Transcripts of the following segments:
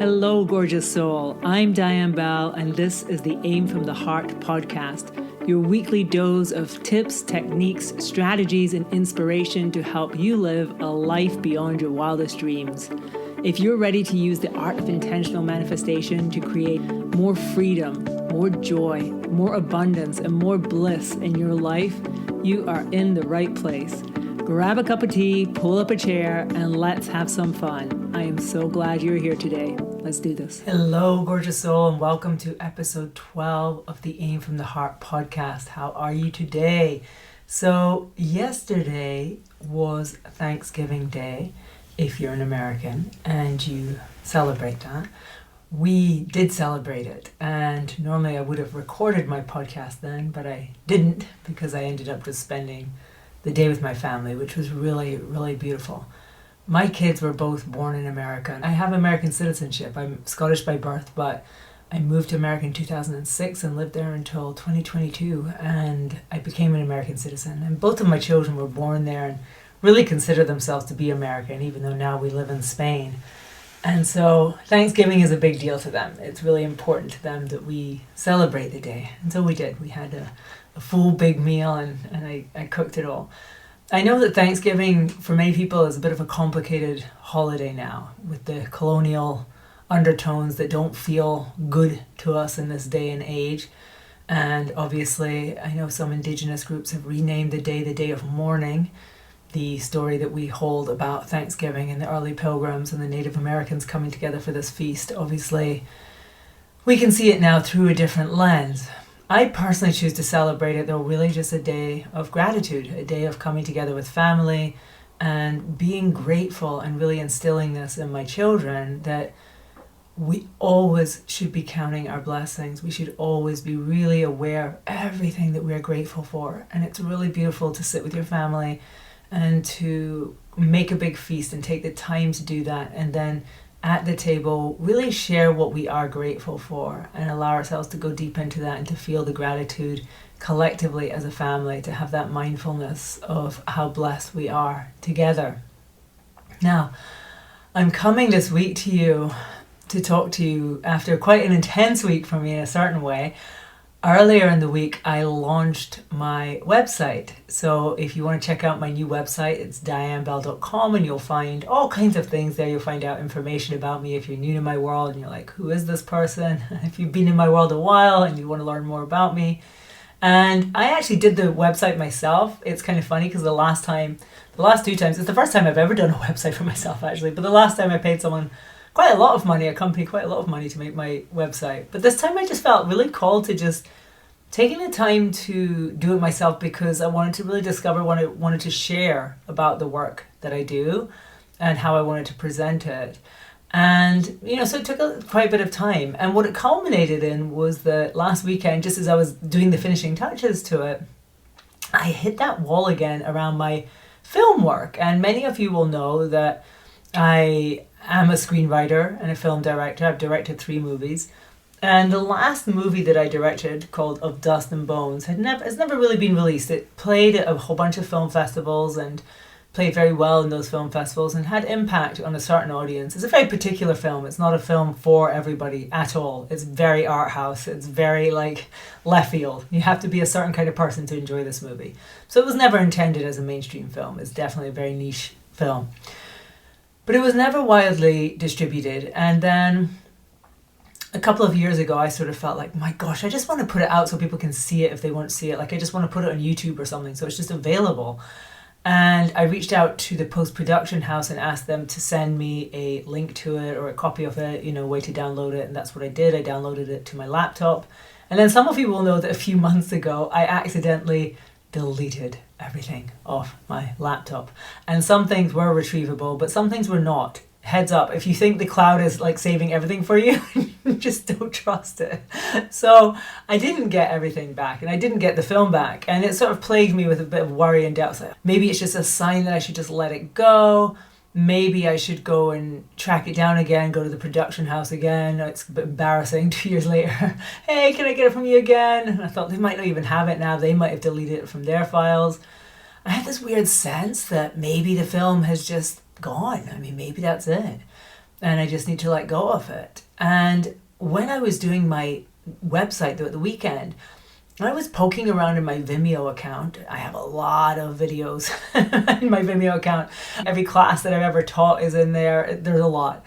Hello, gorgeous soul. I'm Diane Bell, and this is the Aim from the Heart podcast, your weekly dose of tips, techniques, strategies, and inspiration to help you live a life beyond your wildest dreams. If you're ready to use the art of intentional manifestation to create more freedom, more joy, more abundance, and more bliss in your life, you are in the right place. Grab a cup of tea, pull up a chair, and let's have some fun. I am so glad you're here today. Let's do this. Hello, gorgeous soul, and welcome to episode 12 of the Aim from the Heart podcast. How are you today? So yesterday was Thanksgiving Day, if you're an American and you celebrate that. We did celebrate it, and normally I would have recorded my podcast then, but I didn't because I ended up just spending the day with my family, which was really, really beautiful. My kids were both born in America. I have American citizenship. I'm Scottish by birth, but I moved to America in 2006 and lived there until 2022, and I became an American citizen. And both of my children were born there and really consider themselves to be American, even though now we live in Spain. And so Thanksgiving is a big deal to them. It's really important to them that we celebrate the day. And so we did. We had a full big meal, and I cooked it all. I know that Thanksgiving for many people is a bit of a complicated holiday now, with the colonial undertones that don't feel good to us in this day and age. And obviously I know some indigenous groups have renamed the day of mourning. The story that we hold about Thanksgiving and the early pilgrims and the Native Americans coming together for this feast, obviously we can see it now through a different lens. I personally choose to celebrate it, though, really just a day of gratitude, a day of coming together with family and being grateful, and really instilling this in my children that we always should be counting our blessings. We should always be really aware of everything that we're grateful for. And it's really beautiful to sit with your family and to make a big feast and take the time to do that, and then at the table really share what we are grateful for and allow ourselves to go deep into that and to feel the gratitude collectively as a family, to have that mindfulness of how blessed we are together. Now, I'm coming this week to you to talk to you after quite an intense week for me in a certain way. Earlier in the week, I launched my website. So if you want to check out my new website, it's dianebell.com, and you'll find all kinds of things there. You'll find out information about me if you're new to my world and you're like, who is this person? If you've been in my world a while and you want to learn more about me. And I actually did the website myself. It's kind of funny because the last two times, it's the first time I've ever done a website for myself actually, but the last time I paid someone quite a lot of money, a company quite a lot of money to make my website. But this time I just felt really called to just taking the time to do it myself, because I wanted to really discover what I wanted to share about the work that I do and how I wanted to present it. And, so it took quite a bit of time. And what it culminated in was that last weekend, just as I was doing the finishing touches to it, I hit that wall again around my film work. And many of you will know that I am a screenwriter and a film director. I've directed 3 movies. And the last movie that I directed, called Of Dust and Bones, has never really been released. It played at a whole bunch of film festivals and played very well in those film festivals and had impact on a certain audience. It's a very particular film. It's not a film for everybody at all. It's very art house. It's very left field. You have to be a certain kind of person to enjoy this movie. So it was never intended as a mainstream film. It's definitely a very niche film. But it was never widely distributed. And then a couple of years ago, I sort of felt like, my gosh, I just want to put it out so people can see it if they want to see it. I just want to put it on YouTube or something so it's just available. And I reached out to the post-production house and asked them to send me a link to it or a copy of it, a way to download it. And that's what I did. I downloaded it to my laptop. And then some of you will know that a few months ago, I accidentally deleted everything off my laptop. And some things were retrievable, but some things were not. Heads up, if you think the cloud is saving everything for you, just don't trust it. So I didn't get everything back, and I didn't get the film back. And it sort of plagued me with a bit of worry and doubt. Maybe it's just a sign that I should just let it go. Maybe I should go and track it down again, go to the production house again. It's a bit embarrassing 2 years later. Hey, can I get it from you again? And I thought they might not even have it now. They might have deleted it from their files. I had this weird sense that maybe the film has just gone. Maybe that's it. and I just need to let go of it. And when I was doing my website at the weekend, I was poking around in my Vimeo account. I have a lot of videos in my Vimeo account. Every class that I've ever taught is in there. There's a lot.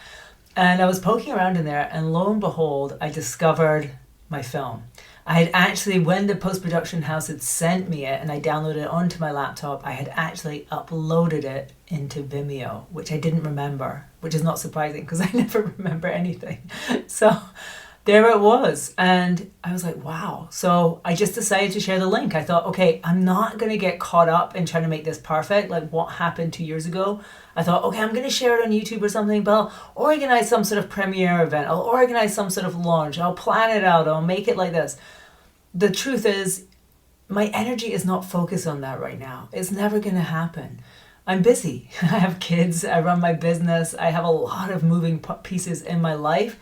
And I was poking around in there, and lo and behold, I discovered my film. I had actually, when the post-production house had sent me it and I downloaded it onto my laptop, I had actually uploaded it into Vimeo, which I didn't remember, which is not surprising because I never remember anything. So there it was. And I was like, wow. So I just decided to share the link. I thought, okay, I'm not going to get caught up in trying to make this perfect, like what happened 2 years ago. I thought, okay, I'm going to share it on YouTube or something, but I'll organize some sort of premiere event. I'll organize some sort of launch. I'll plan it out. I'll make it like this. The truth is, my energy is not focused on that right now. It's never going to happen. I'm busy. I have kids. I run my business. I have a lot of moving pieces in my life.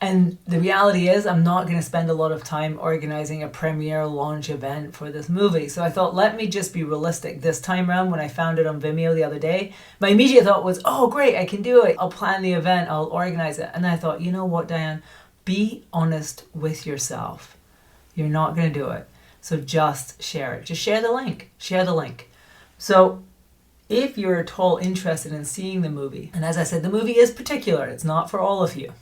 And the reality is, I'm not going to spend a lot of time organizing a premiere launch event for this movie. So I thought, let me just be realistic. This time around, when I found it on Vimeo the other day, my immediate thought was, oh, great, I can do it. I'll plan the event. I'll organize it. And I thought, you know what, Diane? Be honest with yourself. You're not going to do it. So just share it. Just share the link. Share the link. So if you're at all interested in seeing the movie, and as I said, the movie is particular. It's not for all of you.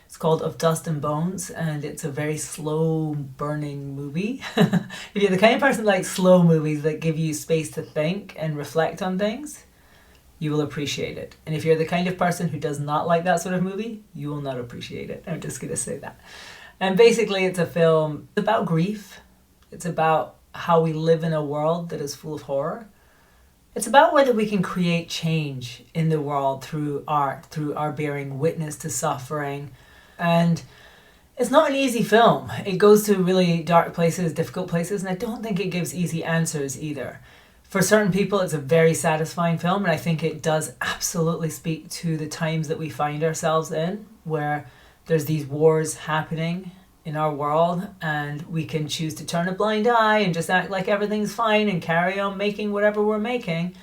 It's called Of Dust and Bones, and it's a very slow burning movie. If you're the kind of person that likes slow movies that give you space to think and reflect on things, you will appreciate it. And if you're the kind of person who does not like that sort of movie, you will not appreciate it. I'm just going to say that. And basically it's a film about grief. It's about how we live in a world that is full of horror. It's about whether we can create change in the world through art, through our bearing witness to suffering. And it's not an easy film. It goes to really dark places, difficult places, and I don't think it gives easy answers either. For certain people, it's a very satisfying film, and I think it does absolutely speak to the times that we find ourselves in, where there's these wars happening in our world, and we can choose to turn a blind eye and just act like everything's fine and carry on making whatever we're making.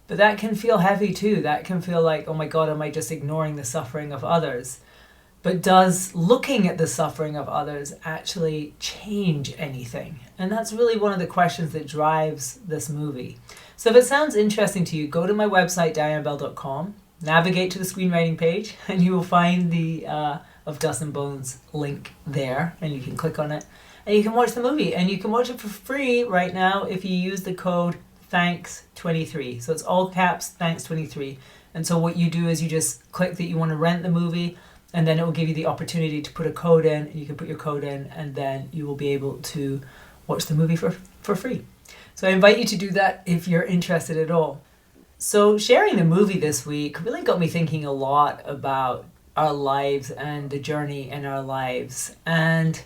But that can feel heavy too. That can feel like, oh my God, am I just ignoring the suffering of others? But does looking at the suffering of others actually change anything? And that's really one of the questions that drives this movie. So if it sounds interesting to you, go to my website, dianebell.com, navigate to the screenwriting page, and you will find the Of Dust and Bones link there, and you can click on it and you can watch the movie, and you can watch it for free right now if you use the code THANKS23. So it's all caps, THANKS23. And so what you do is you just click that you want to rent the movie, and then it will give you the opportunity to put a code in, and you can put your code in, and then you will be able to watch the movie for free. So I invite you to do that if you're interested at all. So sharing the movie this week really got me thinking a lot about our lives and the journey in our lives. And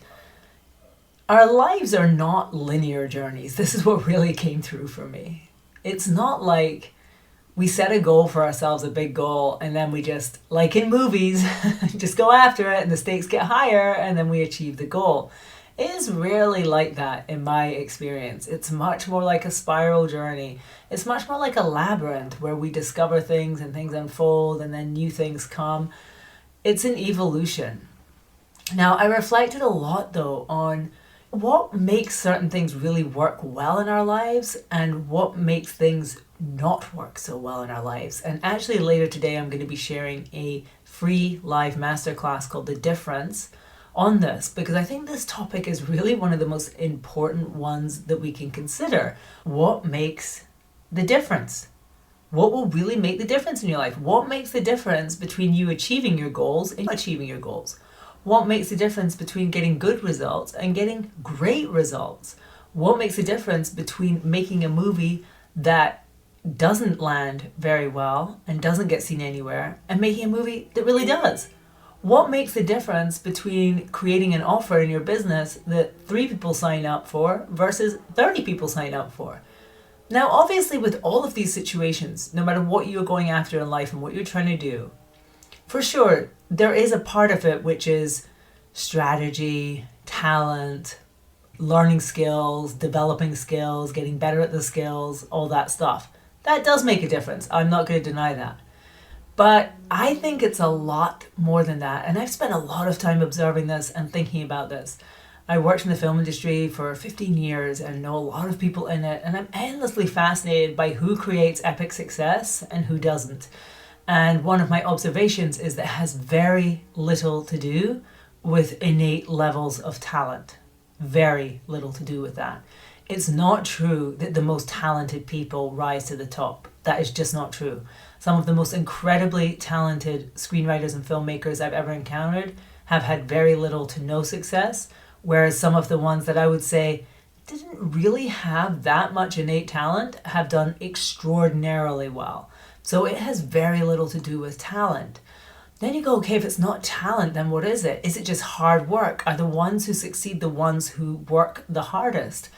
our lives are not linear journeys. This is what really came through for me. It's not like we set a goal for ourselves, a big goal, and then we just, like in movies, just go after it and the stakes get higher and then we achieve the goal. It is rarely like that in my experience. It's much more like a spiral journey. It's much more like a labyrinth where we discover things and things unfold and then new things come. It's an evolution. Now, I reflected a lot though on what makes certain things really work well in our lives and what makes things not work so well in our lives. And actually later today, I'm going to be sharing a free live masterclass called The Difference on this, because I think this topic is really one of the most important ones that we can consider. What makes the difference? What will really make the difference in your life? What makes the difference between you achieving your goals and achieving your goals? What makes the difference between getting good results and getting great results? What makes the difference between making a movie that doesn't land very well and doesn't get seen anywhere and making a movie that really does? What makes the difference between creating an offer in your business that 3 people sign up for versus 30 people sign up for? Now, obviously, with all of these situations, no matter what you're going after in life and what you're trying to do, for sure, there is a part of it which is strategy, talent, learning skills, developing skills, getting better at the skills, all that stuff. That does make a difference. I'm not going to deny that. But I think it's a lot more than that. And I've spent a lot of time observing this and thinking about this. I worked in the film industry for 15 years and know a lot of people in it. And I'm endlessly fascinated by who creates epic success and who doesn't. And one of my observations is that it has very little to do with innate levels of talent. Very little to do with that. It's not true that the most talented people rise to the top. That is just not true. Some of the most incredibly talented screenwriters and filmmakers I've ever encountered have had very little to no success, whereas some of the ones that I would say didn't really have that much innate talent have done extraordinarily well. So it has very little to do with talent. Then you go, okay, if it's not talent, then what is it? Is it just hard work? Are the ones who succeed the ones who work the hardest?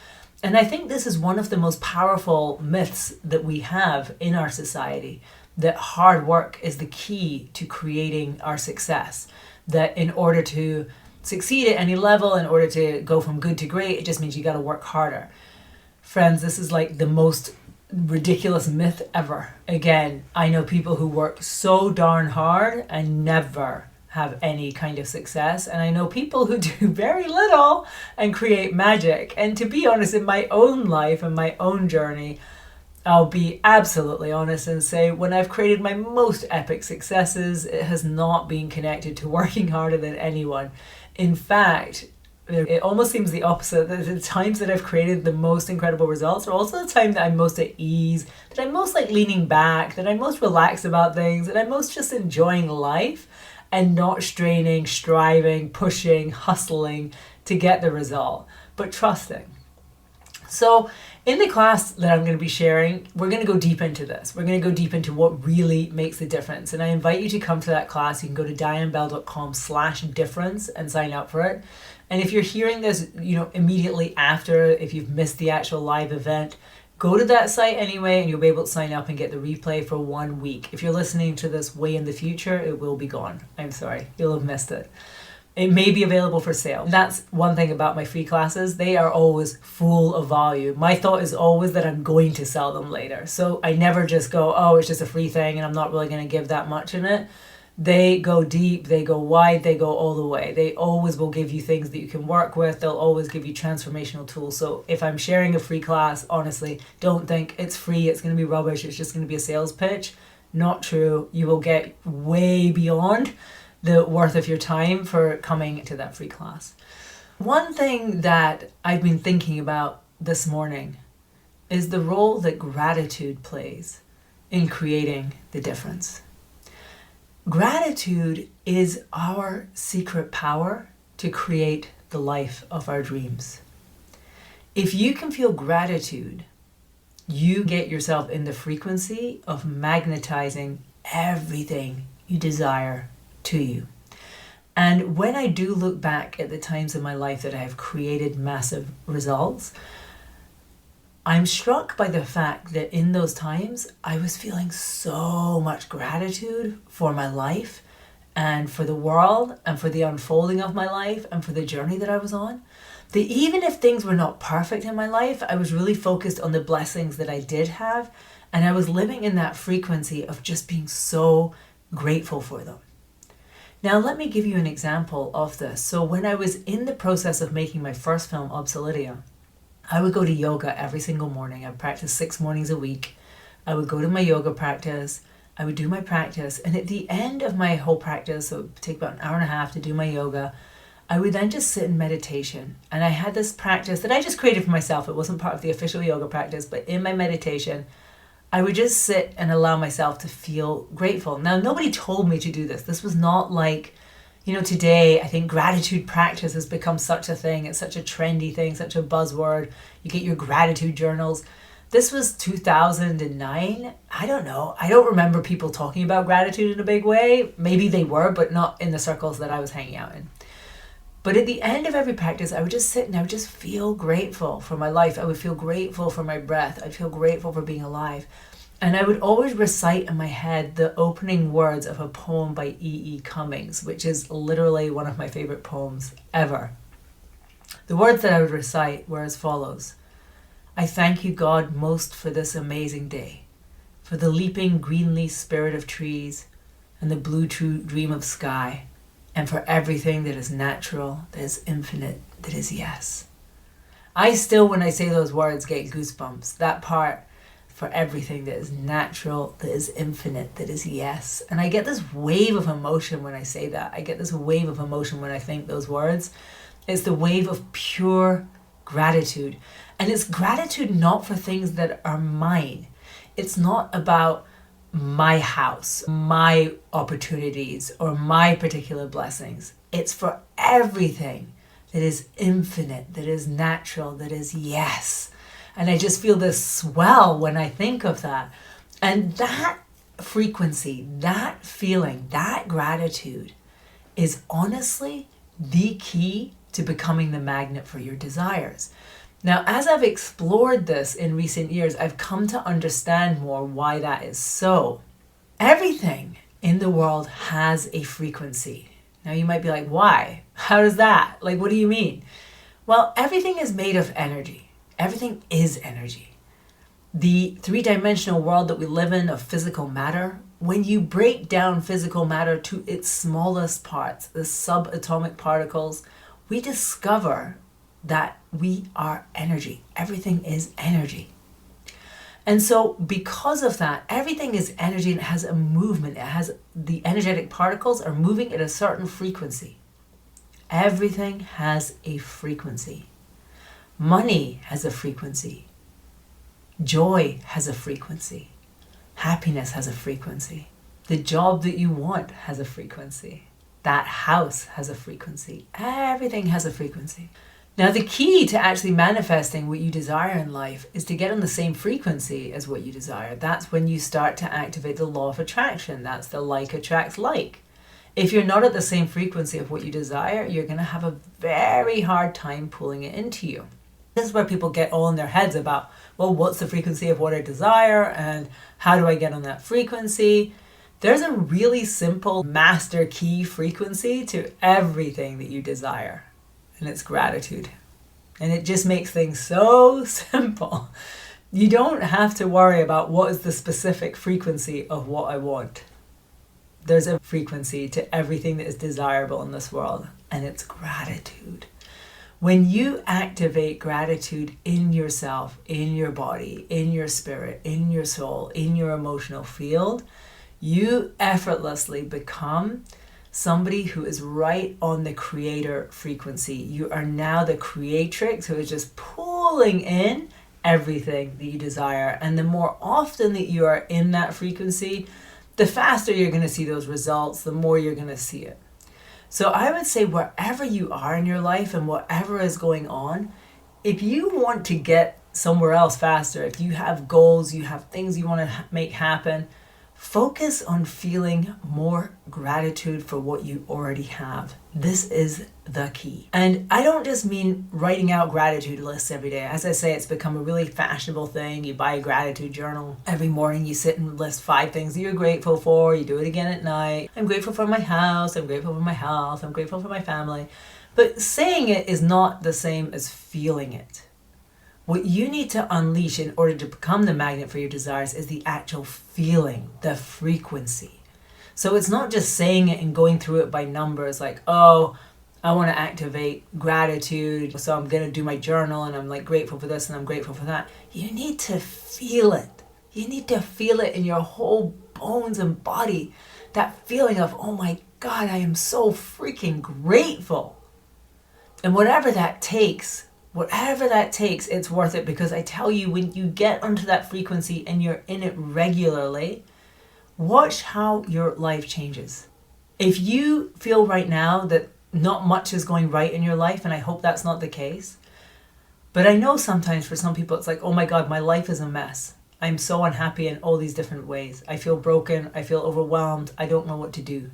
And I think this is one of the most powerful myths that we have in our society, that hard work is the key to creating our success. That in order to succeed at any level, in order to go from good to great, it just means you got to work harder. Friends, this is like the most ridiculous myth ever. Again, I know people who work so darn hard and never have any kind of success, and I know people who do very little and create magic. And to be honest, in my own life and my own journey, I'll be absolutely honest and say when I've created my most epic successes, it has not been connected to working harder than anyone. In fact, it almost seems the opposite. The times that I've created the most incredible results are also the time that I'm most at ease, that I'm most like leaning back, that I'm most relaxed about things, that I'm most just enjoying life and not straining, striving, pushing, hustling to get the result, but trusting. So in the class that I'm going to be sharing, we're going to go deep into this. We're going to go deep into what really makes the difference. And I invite you to come to that class. You can go to dianebell.com/difference and sign up for it. And if you're hearing this, immediately after, if you've missed the actual live event, go to that site anyway, and you'll be able to sign up and get the replay for 1 week. If you're listening to this way in the future, it will be gone. I'm sorry, you'll have missed it. It may be available for sale. That's one thing about my free classes. They are always full of value. My thought is always that I'm going to sell them later. So I never just go, oh, it's just a free thing and I'm not really going to give that much in it. They go deep, they go wide, they go all the way. They always will give you things that you can work with. They'll always give you transformational tools. So if I'm sharing a free class, honestly, don't think it's free, it's going to be rubbish, it's just going to be a sales pitch. Not true. You will get way beyond the worth of your time for coming to that free class. One thing that I've been thinking about this morning is the role that gratitude plays in creating the difference. Gratitude is our secret power to create the life of our dreams. If you can feel gratitude, you get yourself in the frequency of magnetizing everything you desire to you. And when I do look back at the times in my life that I have created massive results, I'm struck by the fact that in those times I was feeling so much gratitude for my life and for the world and for the unfolding of my life and for the journey that I was on, that even if things were not perfect in my life, I was really focused on the blessings that I did have, and I was living in that frequency of just being so grateful for them. Now, let me give you an example of this. So when I was in the process of making my first film, Obsoletia, I would go to yoga every single morning. I practiced 6 mornings a week. I would go to my yoga practice. I would do my practice. And at the end of my whole practice, so it would take about an hour and a half to do my yoga, I would then just sit in meditation. And I had this practice that I just created for myself. It wasn't part of the official yoga practice, but in my meditation, I would just sit and allow myself to feel grateful. Now, nobody told me to do this. This was not like, today I think gratitude practice has become such a thing. It's such a trendy thing, such a buzzword. You get your gratitude journals. This was 2009. I don't know. I don't remember people talking about gratitude in a big way. Maybe they were, but not in the circles that I was hanging out in. But at the end of every practice, I would just sit and I would just feel grateful for my life. I would feel grateful for my breath. I'd feel grateful for being alive. And I would always recite in my head the opening words of a poem by E.E. Cummings, which is literally one of my favorite poems ever. The words that I would recite were as follows. I thank you, God, most for this amazing day, for the leaping greenly spirit of trees, and the blue true dream of sky, and for everything that is natural, that is infinite, that is yes. I still, when I say those words, get goosebumps. That part, for everything that is natural, that is infinite, that is yes. And I get this wave of emotion when I say that. I get this wave of emotion when I think those words. It's the wave of pure gratitude. And it's gratitude not for things that are mine. It's not about my house, my opportunities, or my particular blessings. It's for everything that is infinite, that is natural, that is yes. And I just feel this swell when I think of that. And that frequency, that feeling, that gratitude is honestly the key to becoming the magnet for your desires. Now, as I've explored this in recent years, I've come to understand more why that is so. Everything in the world has a frequency. Now you might be like, why? How does that? Like, what do you mean? Well, everything is made of energy. Everything is energy. The three-dimensional world that we live in of physical matter, when you break down physical matter to its smallest parts, the subatomic particles, we discover that we are energy. Everything is energy. And so because of that, everything is energy and it has a movement. It has the energetic particles are moving at a certain frequency. Everything has a frequency. Money has a frequency. Joy has a frequency. Happiness has a frequency. The job that you want has a frequency. That house has a frequency. Everything has a frequency. Now, the key to actually manifesting what you desire in life is to get on the same frequency as what you desire. That's when you start to activate the law of attraction. That's the like attracts like. If you're not at the same frequency of what you desire, you're going to have a very hard time pulling it into you. This is where people get all in their heads about, well, what's the frequency of what I desire and how do I get on that frequency? There's a really simple master key frequency to everything that you desire. And it's gratitude. And it just makes things so simple. You don't have to worry about what is the specific frequency of what I want. There's a frequency to everything that is desirable in this world, and it's gratitude. When you activate gratitude in yourself, in your body, in your spirit, in your soul, in your emotional field, you effortlessly become somebody who is right on the creator frequency. You are now the creatrix who is just pulling in everything that you desire. And the more often that you are in that frequency, the faster you're going to see those results, the more you're going to see it. So I would say wherever you are in your life and whatever is going on, if you want to get somewhere else faster, if you have goals, you have things you want to make happen, focus on feeling more gratitude for what you already have. This is the key. And I don't just mean writing out gratitude lists every day. As I say, it's become a really fashionable thing. You buy a gratitude journal. Every morning you sit and list 5 things that you're grateful for. You do it again at night. I'm grateful for my house. I'm grateful for my health. I'm grateful for my family. But saying it is not the same as feeling it. What you need to unleash in order to become the magnet for your desires is the actual feeling, the frequency. So it's not just saying it and going through it by numbers like, oh, I want to activate gratitude, so I'm going to do my journal and I'm like grateful for this and I'm grateful for that. You need to feel it. You need to feel it in your whole bones and body. That feeling of, oh my God, I am so freaking grateful. And whatever that takes, it's worth it, because I tell you, when you get onto that frequency and you're in it regularly, watch how your life changes. If you feel right now that not much is going right in your life, and I hope that's not the case, but I know sometimes for some people it's like, oh my God, my life is a mess. I'm so unhappy in all these different ways. I feel broken. I feel overwhelmed. I don't know what to do.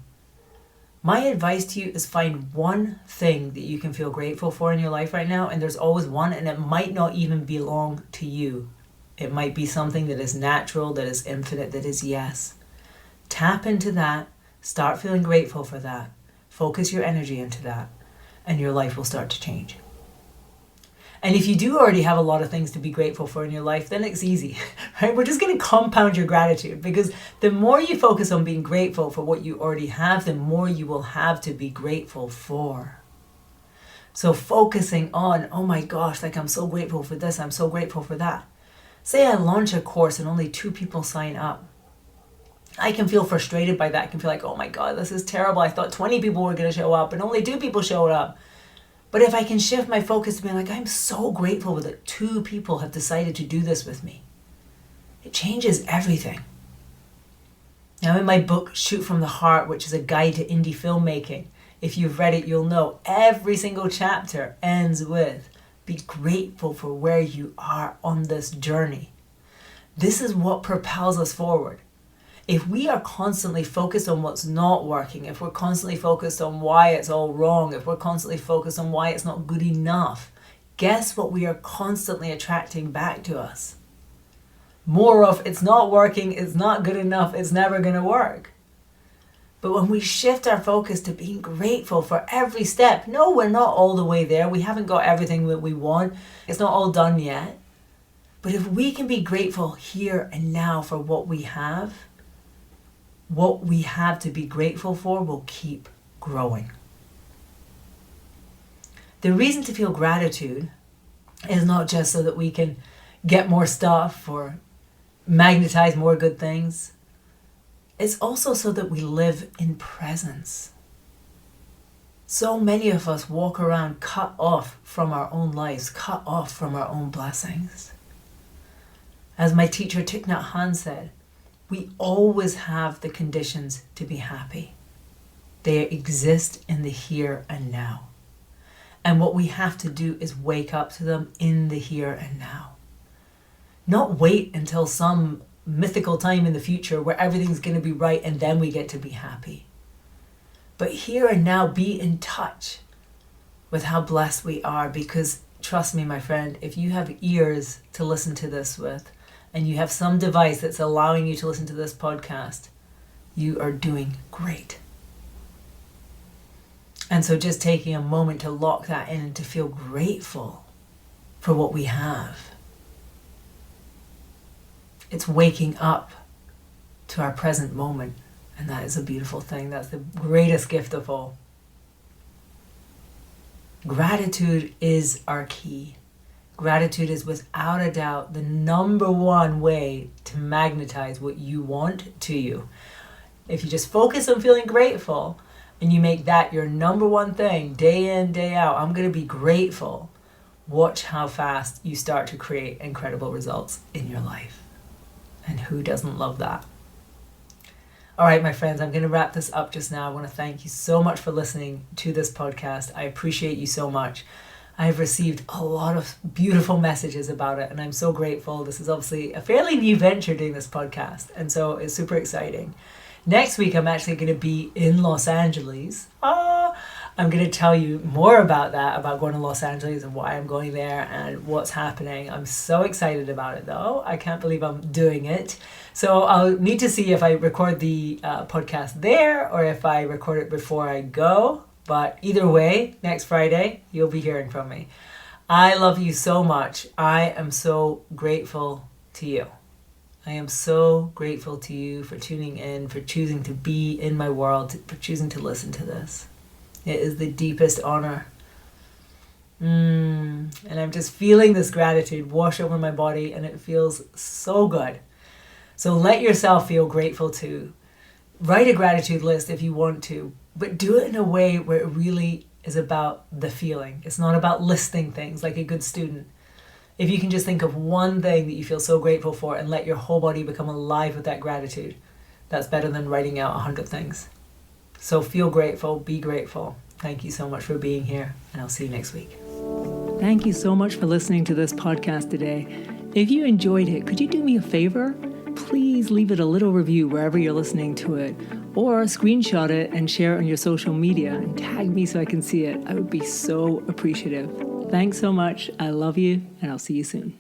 My advice to you is find one thing that you can feel grateful for in your life right now, and there's always one, and it might not even belong to you. It might be something that is natural, that is infinite, that is yes. Tap into that, start feeling grateful for that, focus your energy into that, and your life will start to change. And if you do already have a lot of things to be grateful for in your life, then it's easy, right? We're just going to compound your gratitude, because the more you focus on being grateful for what you already have, the more you will have to be grateful for. So focusing on, oh my gosh, like I'm so grateful for this, I'm so grateful for that. Say I launch a course and only 2 people sign up. I can feel frustrated by that. I can feel like, oh my God, this is terrible. I thought 20 people were going to show up and only 2 people showed up. But if I can shift my focus to being like, I'm so grateful that 2 people have decided to do this with me, it changes everything. Now in my book, Shoot from the Heart, which is a guide to indie filmmaking, if you've read it, you'll know every single chapter ends with, be grateful for where you are on this journey. This is what propels us forward. If we are constantly focused on what's not working, if we're constantly focused on why it's all wrong, if we're constantly focused on why it's not good enough, guess what we are constantly attracting back to us? More of it's not working, it's not good enough, it's never going to work. But when we shift our focus to being grateful for every step, no, we're not all the way there. We haven't got everything that we want. It's not all done yet. But if we can be grateful here and now for what we have to be grateful for will keep growing. The reason to feel gratitude is not just so that we can get more stuff or magnetize more good things. It's also so that we live in presence. So many of us walk around cut off from our own lives, cut off from our own blessings. As my teacher Thich Nhat Hanh said, we always have the conditions to be happy. They exist in the here and now. And what we have to do is wake up to them in the here and now. Not wait until some mythical time in the future where everything's going to be right and then we get to be happy. But here and now, be in touch with how blessed we are, because trust me, my friend, if you have ears to listen to this with, and you have some device that's allowing you to listen to this podcast, you are doing great. And so just taking a moment to lock that in and to feel grateful for what we have. It's waking up to our present moment. And that is a beautiful thing. That's the greatest gift of all. Gratitude is our key. Gratitude is without a doubt the number one way to magnetize what you want to you. If you just focus on feeling grateful and you make that your number one thing, day in, day out, I'm going to be grateful. Watch how fast you start to create incredible results in your life. And who doesn't love that? All right, my friends, I'm going to wrap this up just now. I want to thank you so much for listening to this podcast. I appreciate you so much. I've received a lot of beautiful messages about it, and I'm so grateful. This is obviously a fairly new venture doing this podcast, and so it's super exciting. Next week, I'm actually going to be in Los Angeles. I'm going to tell you more about that, about going to Los Angeles and why I'm going there and what's happening. I'm so excited about it, though. I can't believe I'm doing it. So I'll need to see if I record the podcast there or if I record it before I go. But either way, next Friday, you'll be hearing from me. I love you so much. I am so grateful to you. I am so grateful to you for tuning in, for choosing to be in my world, for choosing to listen to this. It is the deepest honor. And I'm just feeling this gratitude wash over my body, and it feels so good. So let yourself feel grateful too. Write a gratitude list if you want to, but do it in a way where it really is about the feeling. It's not about listing things like a good student. If you can just think of one thing that you feel so grateful for and let your whole body become alive with that gratitude, that's better than writing out 100 things. So feel grateful, be grateful. Thank you so much for being here, and I'll see you next week. Thank you so much for listening to this podcast today. If you enjoyed it, could you do me a favor? Please leave it a little review wherever you're listening to it, or screenshot it and share it on your social media and tag me so I can see it. I would be so appreciative. Thanks so much. I love you, and I'll see you soon.